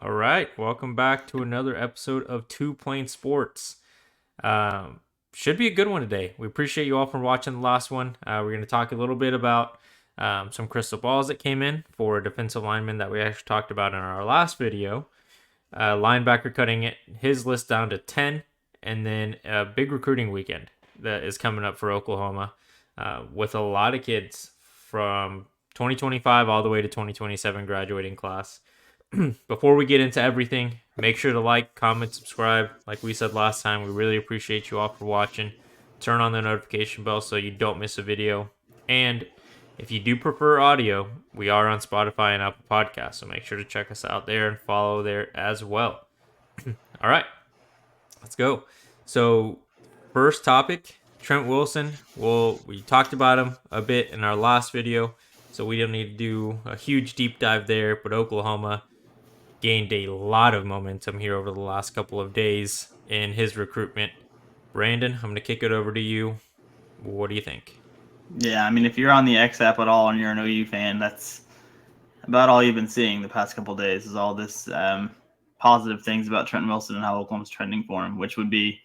All right, welcome back to another episode of Two Plane Sports. Um, should be a good one today. We appreciate you all for watching the last one. We're going to talk a little bit about some crystal balls that came in for a defensive lineman that we actually talked about in our last video. Linebacker cutting his list down to 10, and then a big recruiting weekend that is coming up for Oklahoma with a lot of kids from 2025 all the way to 2027 graduating class. Before we get into everything, make sure to like, comment, subscribe. Like we said last time, we really appreciate you all for watching. Turn on the notification bell so you don't miss a video. And if you do prefer audio, we are on Spotify and Apple Podcasts, so make sure to check us out there and follow there as well. All right, let's go. So, first topic, Trent Wilson. Well, we talked about him a bit in our last video, so we don't need to do a huge deep dive there, but Oklahoma gained a lot of momentum here over the last couple of days in his recruitment. Brandon, I'm going to kick it over to you. What do you think? Yeah, I mean, if you're on the X app at all and you're an OU fan, that's about all you've been seeing the past couple of days is all this positive things about Trent Wilson and how Oklahoma's trending for him, which would be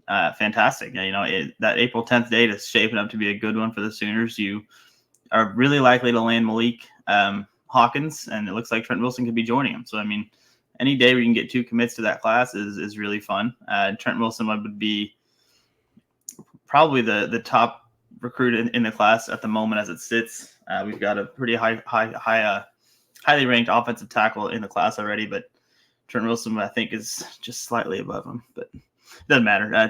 fantastic. That April 10th date is shaping up to be a good one for the Sooners. You are really likely to land Malik Hawkins, and it looks like Trent Wilson could be joining him. So, I mean, any day we can get two commits to that class is really fun. Trent Wilson would be probably the top recruit in the class at the moment as it sits. We've got a pretty highly ranked offensive tackle in the class already, but Trent Wilson, I think, is just slightly above him, but it doesn't matter.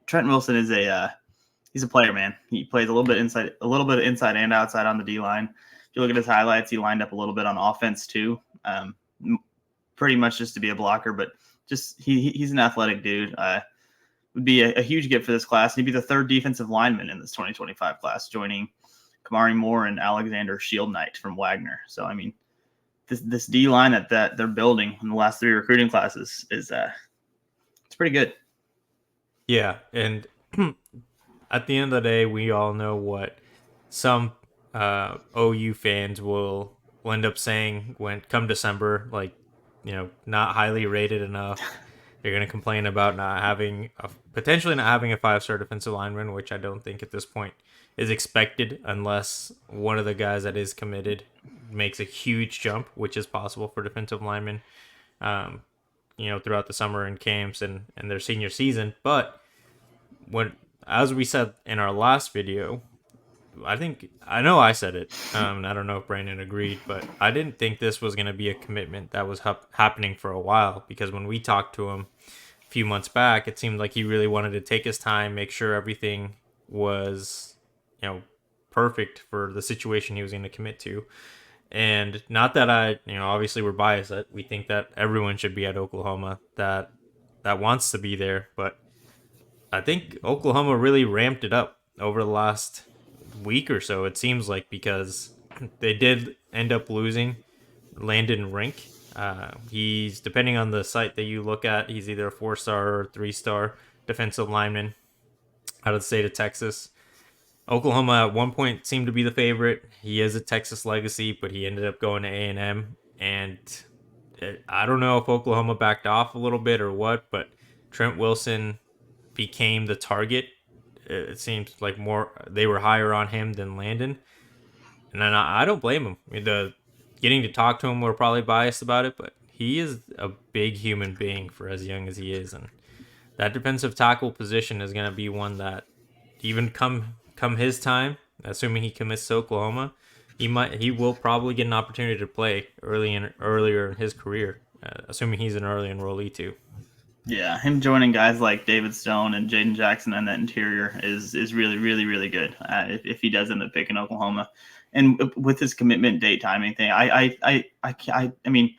Trent Wilson is he's a player, man. He plays a little bit inside and outside on the D line. If you look at his highlights, he lined up a little bit on offense too, pretty much just to be a blocker, but just he's an athletic dude. Would be a huge get for this class. He'd be the third defensive lineman in this 2025 class, joining Kamari Moore and Alexander Shield Knight from Wagner. So, I mean, this D line that they're building in the last three recruiting classes is it's pretty good. Yeah, and at the end of the day, we all know what some OU fans will end up saying when come December, like, not highly rated enough. They're going to complain about potentially not having a 5-star defensive lineman, which I don't think at this point is expected unless one of the guys that is committed makes a huge jump, which is possible for defensive linemen, throughout the summer and camps and their senior season. But as we said in our last video, I know I said it. I don't know if Brandon agreed, but I didn't think this was going to be a commitment that was happening for a while, because when we talked to him a few months back, it seemed like he really wanted to take his time, make sure everything was, perfect for the situation he was going to commit to. And not that obviously we're biased. That we think that everyone should be at Oklahoma that wants to be there, but I think Oklahoma really ramped it up over the last week or so, it seems like, because they did end up losing Landon Rink. He's, depending on the site that you look at, he's either a 4-star or 3-star defensive lineman out of the state of Texas. Oklahoma at one point seemed to be the favorite. He is a Texas legacy, but he ended up going to A&M, and I don't know if Oklahoma backed off a little bit or what, but Trent Wilson became the target. It seems like they were higher on him than Landon, and then I don't blame him. I mean, getting to talk to him, we're probably biased about it, but he is a big human being for as young as he is, and that defensive tackle position is going to be one that even come his time, assuming he commits to Oklahoma, he will probably get an opportunity to play earlier in his career, assuming he's an early enrollee too. Yeah, him joining guys like David Stone and Jaden Jackson on that interior is really, really, really good. If he does end up picking Oklahoma, and with his commitment date timing thing, I mean,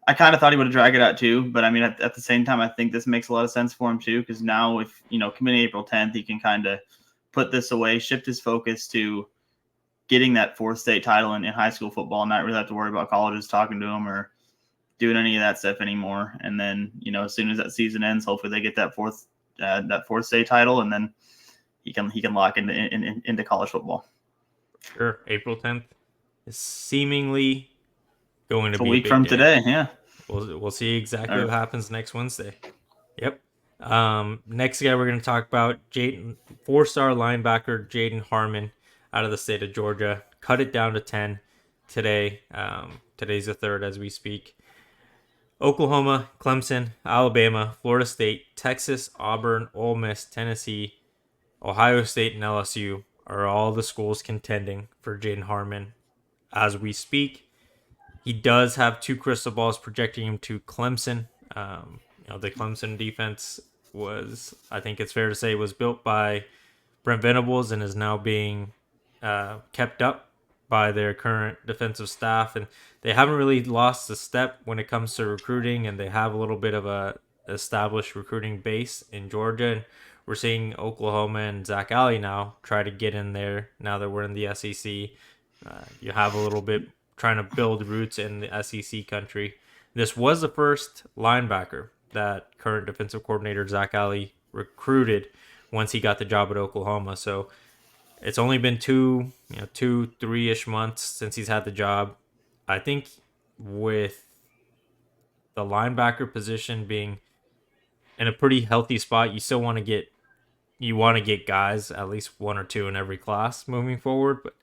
I kind of thought he would have dragged it out too. But I mean, at the same time, I think this makes a lot of sense for him too, because now if committing April 10th, he can kind of put this away, shift his focus to getting that fourth state title in high school football, and not really have to worry about colleges talking to him or doing any of that stuff anymore. And then, as soon as that season ends, hopefully they get that fourth state title, and then he can lock into college football. Sure, April 10th is seemingly going to It's a be a week big from day. today. Yeah. we'll see exactly Or what happens next Wednesday. Yep. Next guy we're going to talk about, Jaden, 4-star linebacker Jaden Harmon out of the state of Georgia. Cut it down to 10 today. Today's the 3rd as we speak. Oklahoma, Clemson, Alabama, Florida State, Texas, Auburn, Ole Miss, Tennessee, Ohio State, and LSU are all the schools contending for Jaden Harmon as we speak. He does have 2 crystal balls projecting him to Clemson. The Clemson defense was, I think it's fair to say, was built by Brent Venables and is now being kept up by their current defensive staff. And they haven't really lost a step when it comes to recruiting, and they have a little bit of a established recruiting base in Georgia. And we're seeing Oklahoma and Zach Alley now try to get in there now that we're in the SEC. You have a little bit trying to build roots in the SEC country. This was the first linebacker that current defensive coordinator Zach Alley recruited once he got the job at Oklahoma. So it's only been 3-ish months since he's had the job. I think with the linebacker position being in a pretty healthy spot, you still want to get guys, at least 1 or 2 in every class moving forward. But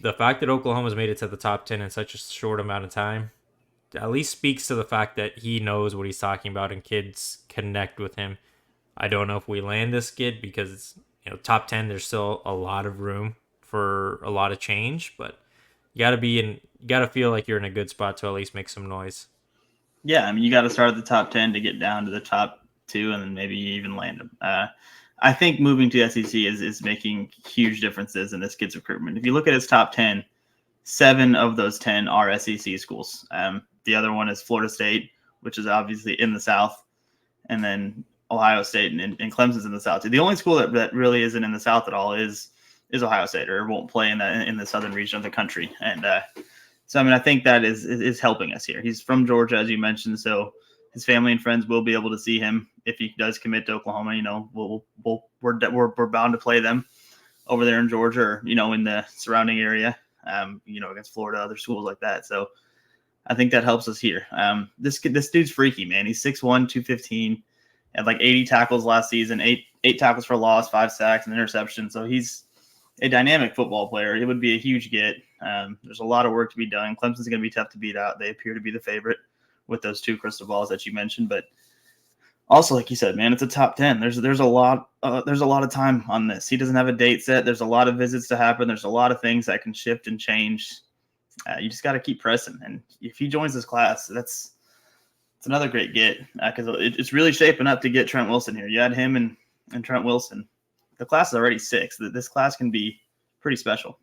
the fact that Oklahoma's made it to the top 10 in such a short amount of time at least speaks to the fact that he knows what he's talking about and kids connect with him. I don't know if we land this kid because, top 10, there's still a lot of room for a lot of change, but you got to feel like you're in a good spot to at least make some noise. yeah, I mean, you got to start at the top 10 to get down to the top 2, and then maybe you even land them. I think moving to SEC is making huge differences in this kid's recruitment. If you look at his top 10, 7 of those 10 are SEC schools. The other one is Florida State, which is obviously in the South, and then Ohio State and Clemson's in the South. The only school that really isn't in the South at all is Ohio State, or won't play in the southern region of the country. And so, I mean, I think that is helping us here. He's from Georgia, as you mentioned, so his family and friends will be able to see him if he does commit to Oklahoma. We're bound to play them over there in Georgia, or in the surrounding area. Against Florida, other schools like that. So I think that helps us here. This dude's freaky, man. He's 6'1", 215, had like 80 tackles last season, eight tackles for loss, 5 sacks, and interception. So he's a dynamic football player. It would be a huge get. There's a lot of work to be done. Clemson's going to be tough to beat out. They appear to be the favorite with those 2 crystal balls that you mentioned. But also, like you said, man, it's a top 10. There's a lot of time on this. He doesn't have a date set. There's a lot of visits to happen. There's a lot of things that can shift and change. You just got to keep pressing. And if he joins this class, it's another great get, because it's really shaping up to get Trent Wilson here. You had him and Trent Wilson. The class is already 6. This class can be pretty special.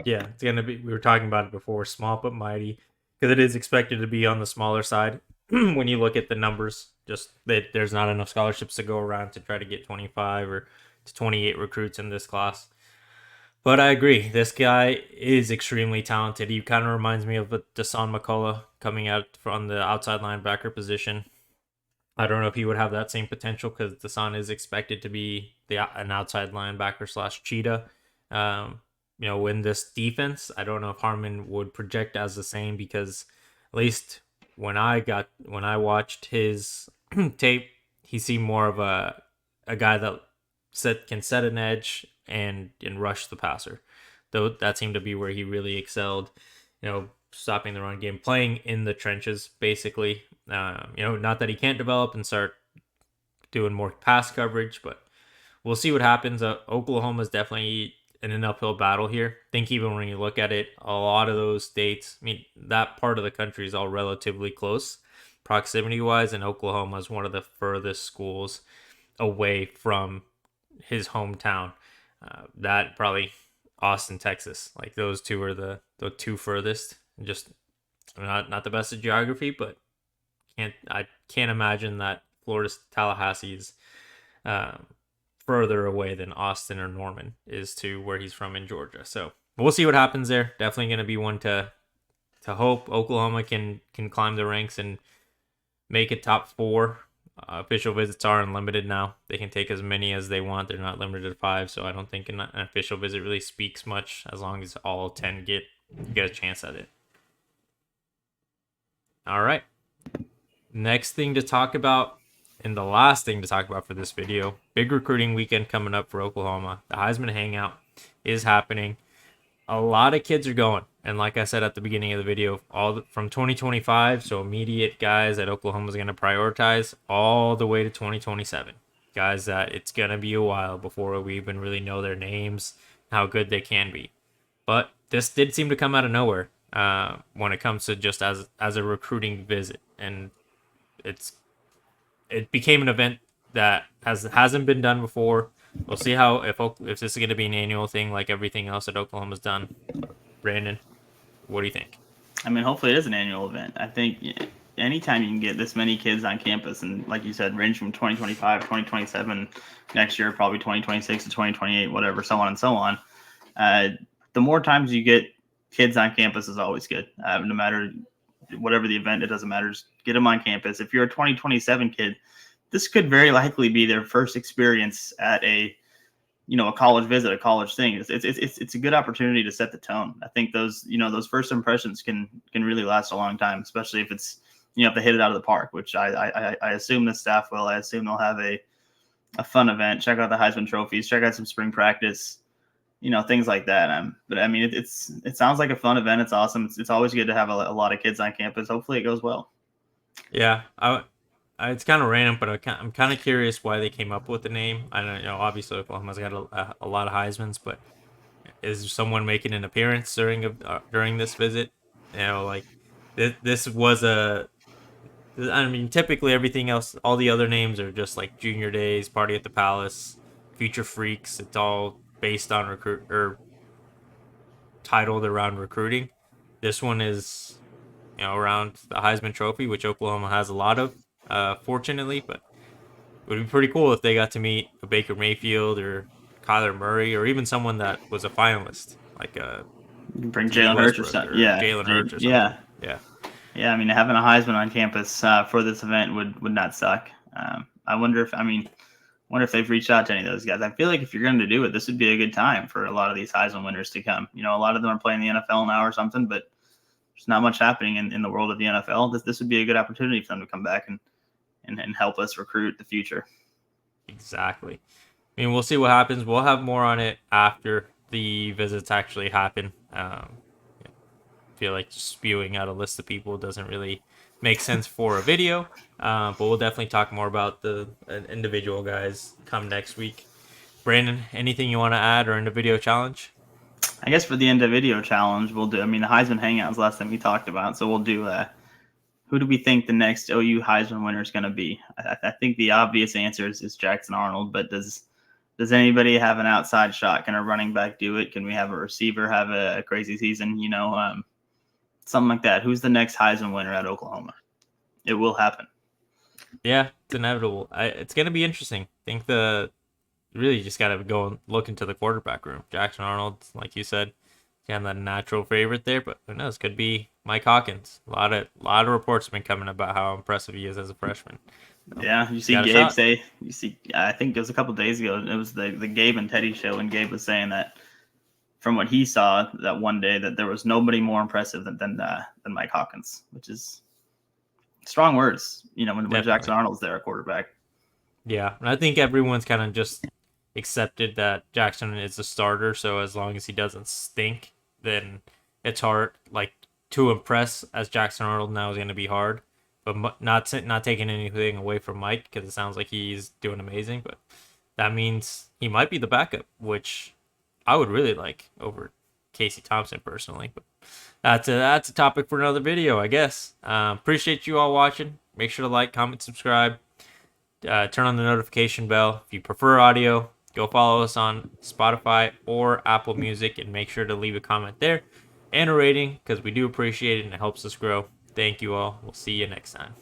Yeah, it's going to be, we were talking about it before, small but mighty, because it is expected to be on the smaller side when you look at the numbers. Just that there's not enough scholarships to go around to try to get 25 or to 28 recruits in this class. But I agree, this guy is extremely talented. He kind of reminds me of Dasan McCullough coming out from the outside linebacker position. I don't know if he would have that same potential because Dasan is expected to be an outside linebacker / cheetah. In this defense, I don't know if Harmon would project as the same, because at least when I watched his tape, he seemed more of a guy that can set an edge and rush the passer. Though that seemed to be where he really excelled, stopping the run game, playing in the trenches, basically. Not that he can't develop and start doing more pass coverage, but we'll see what happens. Oklahoma is definitely in an uphill battle here. I think even when you look at it, a lot of those states, that part of the country is all relatively close proximity-wise, and Oklahoma is one of the furthest schools away from his hometown. That probably Austin, Texas. Like, those two are the 2 furthest. Just not the best at geography, but I can't imagine that Tallahassee is further away than Austin or Norman is to where he's from in Georgia. So we'll see what happens there. Definitely going to be one to hope Oklahoma can climb the ranks and make it top 4. Official visits are unlimited now. They can take as many as they want. They're not limited to 5, so I don't think an official visit really speaks much as long as all 10 get a chance at it. All right. Next thing to talk about, and the last thing to talk about for this video, big recruiting weekend coming up for Oklahoma. The Heisman Hangout is happening. A lot of kids are going, and like I said at the beginning of the video, from 2025, so immediate guys that Oklahoma is going to prioritize, all the way to 2027. Guys that it's going to be a while before we even really know their names, how good they can be. But this did seem to come out of nowhere when it comes to just as a recruiting visit, and it became an event that hasn't been done before. We'll see how if this is going to be an annual thing like everything else that Oklahoma's done. Brandon, what do you think? I mean, hopefully it is an annual event. I think anytime you can get this many kids on campus, and like you said, range from 2025, 2027, next year, probably 2026 to 2028, whatever, so on and so on. The more times you get kids on campus is always good. No matter whatever the event, it doesn't matter. Just get them on campus. If you're a 2027 kid, this could very likely be their first experience at a college visit, a college thing. It's a good opportunity to set the tone. I think those first impressions can really last a long time, especially if it's if they hit it out of the park, which I assume the staff will. I assume they'll have a fun event. Check out the Heisman trophies. Check out some spring practice. Things like that. But I mean, it sounds like a fun event. It's awesome. It's always good to have a lot of kids on campus. Hopefully, it goes well. Yeah, it's kind of random, but I'm kind of curious why they came up with the name. I don't know. Obviously, Oklahoma's got a lot of Heisman's, but is someone making an appearance during this visit? Like this was a. I mean, typically everything else, all the other names are just like Junior Days, Party at the Palace, Future Freaks. It's all based on recruit or titled around recruiting. This one is, around the Heisman Trophy, which Oklahoma has a lot of, fortunately. But it would be pretty cool if they got to meet a Baker Mayfield or Kyler Murray or even someone that was a finalist, like bring Jalen Hurts or something. Yeah, Jalen Hurts or something. Yeah. I mean, having a Heisman on campus for this event would not suck. I wonder if they've reached out to any of those guys. I feel like if you're going to do it, this would be a good time for a lot of these Heisman winners to come. A lot of them are playing the NFL now or something, but there's not much happening in the world of the NFL. This would be a good opportunity for them to come back and help us recruit the future. Exactly. I mean, we'll see what happens. We'll have more on it after the visits actually happen. I feel like just spewing out a list of people doesn't really make sense for a video. But we'll definitely talk more about the individual guys come next week. Brandon, anything you want to add or in the video challenge? I guess for the end of video challenge, we'll do. I mean, the Heisman Hangout was the last time we talked about, so we'll do. Who do we think the next OU Heisman winner is going to be? I think the obvious answer is Jackson Arnold, but does anybody have an outside shot? Can a running back do it? Can we have a receiver have a crazy season? Something like that. Who's the next Heisman winner at Oklahoma? It will happen. Yeah, it's inevitable. It's going to be interesting. I think really just got to go and look into the quarterback room. Jackson Arnold, like you said, kind of the natural favorite there, but who knows? Could be Mike Hawkins. A lot of reports have been coming about how impressive he is as a freshman. Yeah, you see Gabe say. I think it was a couple of days ago. It was the Gabe and Teddy show, and Gabe was saying that from what he saw that one day, that there was nobody more impressive than Mike Hawkins, which is strong words. When Jackson Arnold's there, a quarterback. Yeah, and I think everyone's kind of just accepted that Jackson is the starter, so as long as he doesn't stink, then it's hard. Like, to impress as Jackson Arnold now is going to be hard, but not taking anything away from Mike, because it sounds like he's doing amazing, but that means he might be the backup, which I would really like over Casey Thompson personally. But that's a topic for another video, I guess. Appreciate you all watching. Make sure to like, comment, subscribe. Turn on the notification bell. If you prefer audio, go follow us on Spotify or Apple Music, and make sure to leave a comment there and a rating, because we do appreciate it and it helps us grow. Thank you all. We'll see you next time.